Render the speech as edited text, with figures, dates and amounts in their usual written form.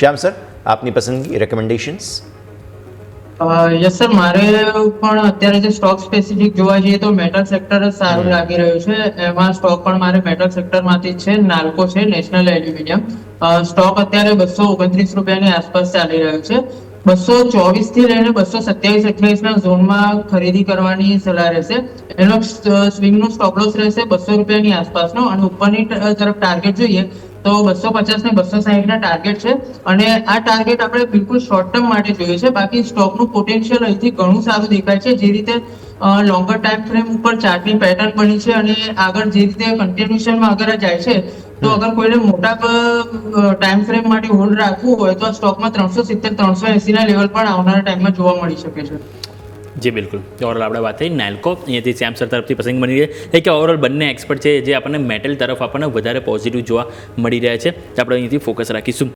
શ્યામ sir, આપની પસંદગી, recommendations? Yes sir, મારે પણ અત્યારે જે સ્ટોક સ્પેસિફિક જોવા જઈએ તો મેટલ સેક્ટર જ સારું લાગી રહ્યું છે. એમાં સ્ટોક પણ મારે મેટલ સેક્ટર માંથી છે, નાલ્કો છે, નેશનલ એલ્યુમિનિયમ. સ્ટોક અત્યારે 229 રૂપિયાની આસપાસ ચાલી રહ્યો છે. 224 થી લઈને 227-28 ના ઝોનમાં ખરીદી કરવાની સલાહ રહેશે. એનો સ્વિંગ નો સ્ટોપ લોસ રહેશે 200 રૂપિયાની આસપાસનો, અને ઉપરની તરફ ટાર્ગેટ જોઈએ તો 250 ને 260 ના ટાર્ગેટ છે. અને આ ટાર્ગેટ આપણે બિલકુલ શોર્ટ ટર્મ માટે જોઈએ છે. બાકી સ્ટોકનું પોટેન્શિયલ અહીંથી ઘણું સારું દેખાય છે. જે રીતે લોંગર ટાઈમ ફ્રેમ ઉપર ચાર્ટની પેટર્ન બની છે અને આગળ જે રીતે કન્ટિન્યુએશનમાં આગળ જાય છે, તો અગર કોઈને મોટા ટાઈમ ફ્રેમ માટે હોલ્ડ રાખવું હોય તો આ સ્ટોકમાં 370-380 ના લેવલ પણ આવનારા ટાઈમમાં જોવા મળી શકે છે. જી બિલકુલ. ઓવરઓલ આપણે વાત થઈ નાલ્કો, અહીંયાથી શ્યામ સર તરફથી પસંદ બની રહી કે ઓવરઓલ બંને એક્સપર્ટ છે જે આપણને મેટલ તરફ આપણને વધારે પોઝિટિવ જોવા મળી રહ્યા છે. આપણે અહીંયાથી ફોકસ રાખીશું.